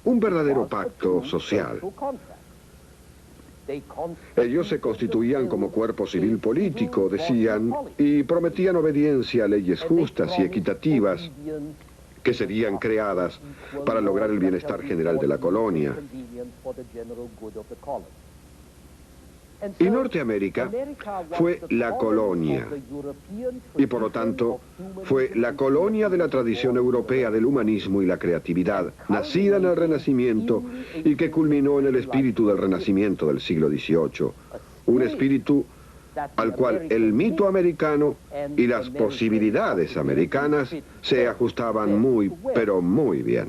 un verdadero pacto social. Ellos se constituían como cuerpo civil político, decían, y prometían obediencia a leyes justas y equitativas que serían creadas para lograr el bienestar general de la colonia. Y Norteamérica fue la colonia, y por lo tanto fue la colonia de la tradición europea del humanismo y la creatividad, nacida en el Renacimiento y que culminó en el espíritu del Renacimiento del siglo XVIII, un espíritu al cual el mito americano y las posibilidades americanas se ajustaban muy, pero muy bien.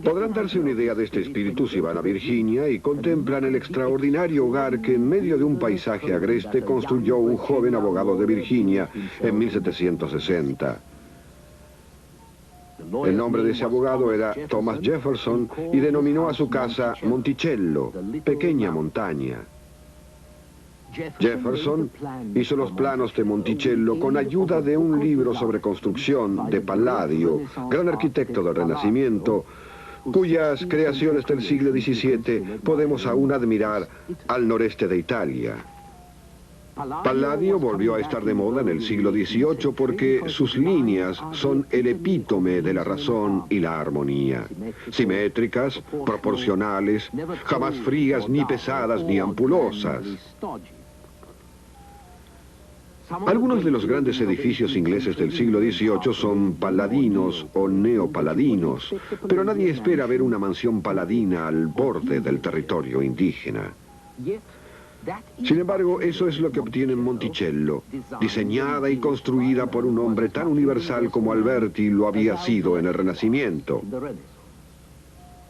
Podrán darse una idea de este espíritu si van a Virginia y contemplan el extraordinario hogar que en medio de un paisaje agreste construyó un joven abogado de Virginia en 1760. El nombre de ese abogado era Thomas Jefferson y denominó a su casa Monticello, pequeña montaña. Jefferson hizo los planos de Monticello con ayuda de un libro sobre construcción de Palladio, gran arquitecto del Renacimiento, cuyas creaciones del siglo XVII podemos aún admirar al noreste de Italia. Palladio volvió a estar de moda en el siglo XVIII porque sus líneas son el epítome de la razón y la armonía. Simétricas, proporcionales, jamás frías, ni pesadas, ni ampulosas. Algunos de los grandes edificios ingleses del siglo XVIII son paladinos o neopaladinos, pero nadie espera ver una mansión paladina al borde del territorio indígena. Sin embargo, eso es lo que obtiene Monticello, diseñada y construida por un hombre tan universal como Alberti lo había sido en el Renacimiento.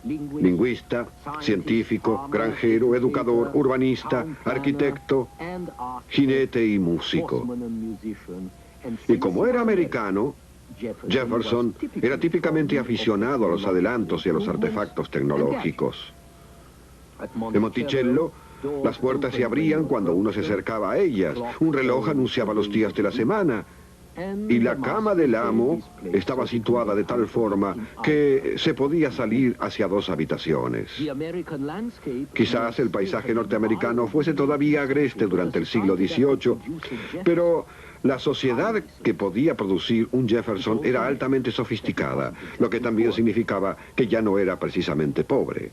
Lingüista, científico, granjero, educador, urbanista, arquitecto, jinete y músico. Y como era americano, Jefferson era típicamente aficionado a los adelantos y a los artefactos tecnológicos. En Monticello, las puertas se abrían cuando uno se acercaba a ellas. Un reloj anunciaba los días de la semana. Y la cama del amo estaba situada de tal forma que se podía salir hacia dos habitaciones. Quizás el paisaje norteamericano fuese todavía agreste durante el siglo XVIII, pero la sociedad que podía producir un Jefferson era altamente sofisticada, lo que también significaba que ya no era precisamente pobre.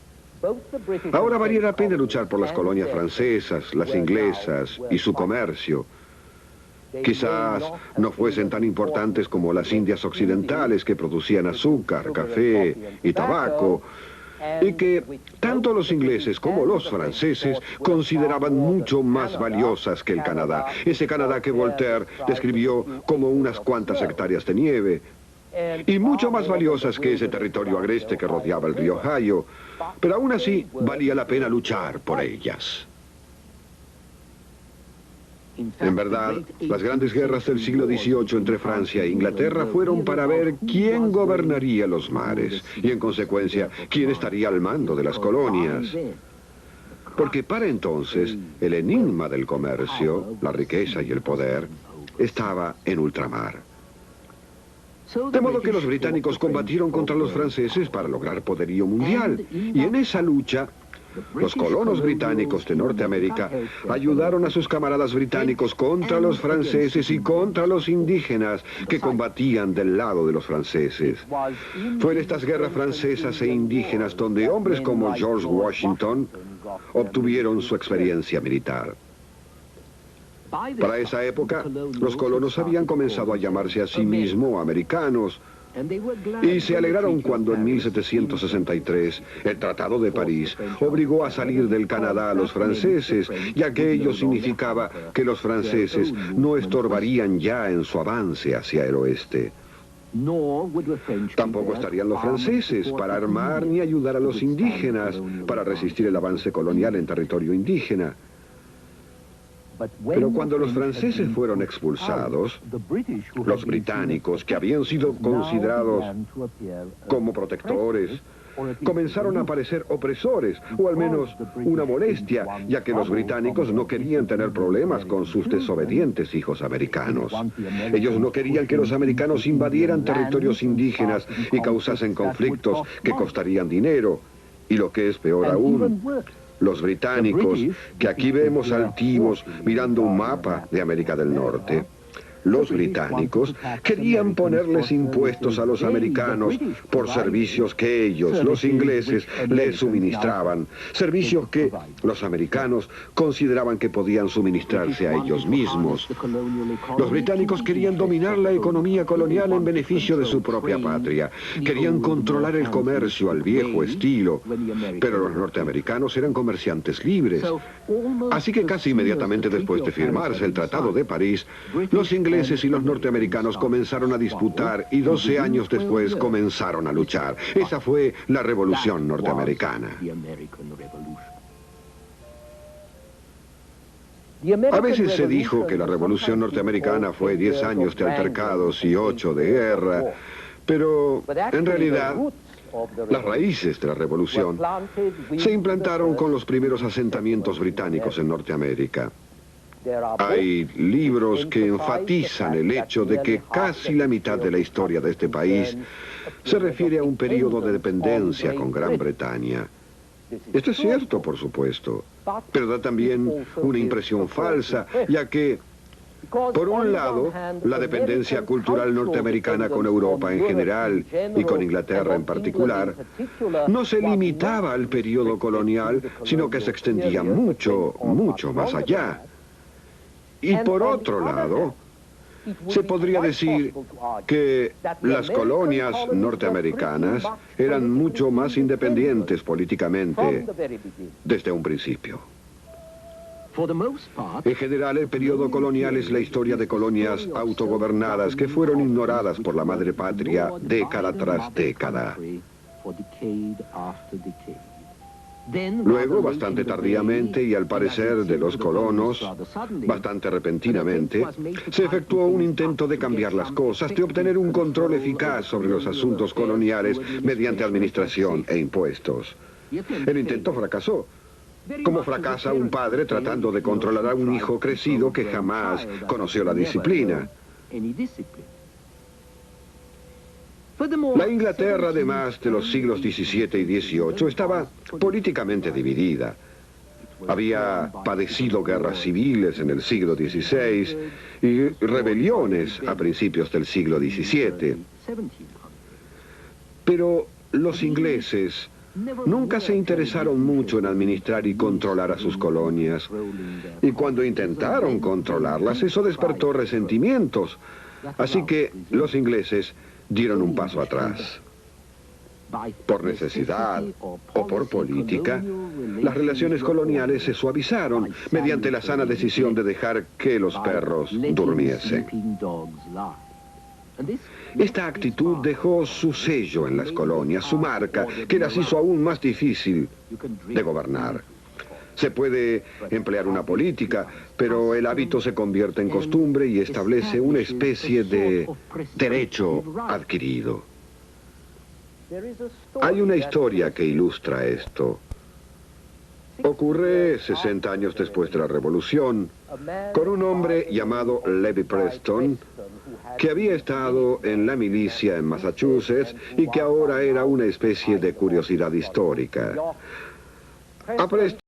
Ahora valía la pena luchar por las colonias francesas, las inglesas y su comercio. Quizás no fuesen tan importantes como las Indias occidentales que producían azúcar, café y tabaco, y que tanto los ingleses como los franceses consideraban mucho más valiosas que el Canadá. Ese Canadá que Voltaire describió como unas cuantas hectáreas de nieve, y mucho más valiosas que ese territorio agreste que rodeaba el río Ohio, pero aún así valía la pena luchar por ellas. En verdad, las grandes guerras del siglo XVIII entre Francia e Inglaterra fueron para ver quién gobernaría los mares y, en consecuencia, quién estaría al mando de las colonias. Porque para entonces, el enigma del comercio, la riqueza y el poder, estaba en ultramar. De modo que los británicos combatieron contra los franceses para lograr poderío mundial, y en esa lucha, los colonos británicos de Norteamérica ayudaron a sus camaradas británicos contra los franceses y contra los indígenas que combatían del lado de los franceses. Fue en estas guerras francesas e indígenas donde hombres como George Washington obtuvieron su experiencia militar. Para esa época, los colonos habían comenzado a llamarse a sí mismos americanos, y se alegraron cuando en 1763 el Tratado de París obligó a salir del Canadá a los franceses, ya que ello significaba que los franceses no estorbarían ya en su avance hacia el oeste. Tampoco estarían los franceses para armar ni ayudar a los indígenas para resistir el avance colonial en territorio indígena. Pero cuando los franceses fueron expulsados, los británicos, que habían sido considerados como protectores, comenzaron a parecer opresores, o al menos una molestia, ya que los británicos no querían tener problemas con sus desobedientes hijos americanos. Ellos no querían que los americanos invadieran territorios indígenas y causasen conflictos que costarían dinero. Y lo que es peor aún, los británicos, que aquí vemos altivos mirando un mapa de América del Norte, los británicos querían ponerles impuestos a los americanos por servicios que ellos, los ingleses, les suministraban. Servicios que los americanos consideraban que podían suministrarse a ellos mismos. Los británicos querían dominar la economía colonial en beneficio de su propia patria. Querían controlar el comercio al viejo estilo. Pero los norteamericanos eran comerciantes libres. Así que casi inmediatamente después de firmarse el Tratado de París, los ingleses y los norteamericanos comenzaron a disputar y 12 años después comenzaron a luchar. Esa fue la Revolución Norteamericana. A veces se dijo que la Revolución Norteamericana fue 10 años de altercados y 8 de guerra, pero en realidad las raíces de la Revolución se implantaron con los primeros asentamientos británicos en Norteamérica. Hay libros que enfatizan el hecho de que casi la mitad de la historia de este país se refiere a un periodo de dependencia con Gran Bretaña. Esto es cierto, por supuesto, pero da también una impresión falsa, ya que, por un lado, la dependencia cultural norteamericana con Europa en general y con Inglaterra en particular no se limitaba al periodo colonial, sino que se extendía mucho, mucho más allá. Y por otro lado, se podría decir que las colonias norteamericanas eran mucho más independientes políticamente desde un principio. En general, el periodo colonial es la historia de colonias autogobernadas que fueron ignoradas por la madre patria década tras década. Luego, bastante tardíamente y al parecer de los colonos, bastante repentinamente, se efectuó un intento de cambiar las cosas, de obtener un control eficaz sobre los asuntos coloniales mediante administración e impuestos. El intento fracasó, como fracasa un padre tratando de controlar a un hijo crecido que jamás conoció la disciplina. La Inglaterra, además de los siglos XVII y XVIII, estaba políticamente dividida. Había padecido guerras civiles en el siglo XVI y rebeliones a principios del siglo XVII. Pero los ingleses nunca se interesaron mucho en administrar y controlar a sus colonias. Y cuando intentaron controlarlas, eso despertó resentimientos. Así que los ingleses dieron un paso atrás. Por necesidad o por política, las relaciones coloniales se suavizaron mediante la sana decisión de dejar que los perros durmiesen. Esta actitud dejó su sello en las colonias, su marca, que las hizo aún más difícil de gobernar. Se puede emplear una política, pero el hábito se convierte en costumbre y establece una especie de derecho adquirido. Hay una historia que ilustra esto. Ocurre 60 años después de la Revolución, con un hombre llamado Levi Preston, que había estado en la milicia en Massachusetts y que ahora era una especie de curiosidad histórica. A Preston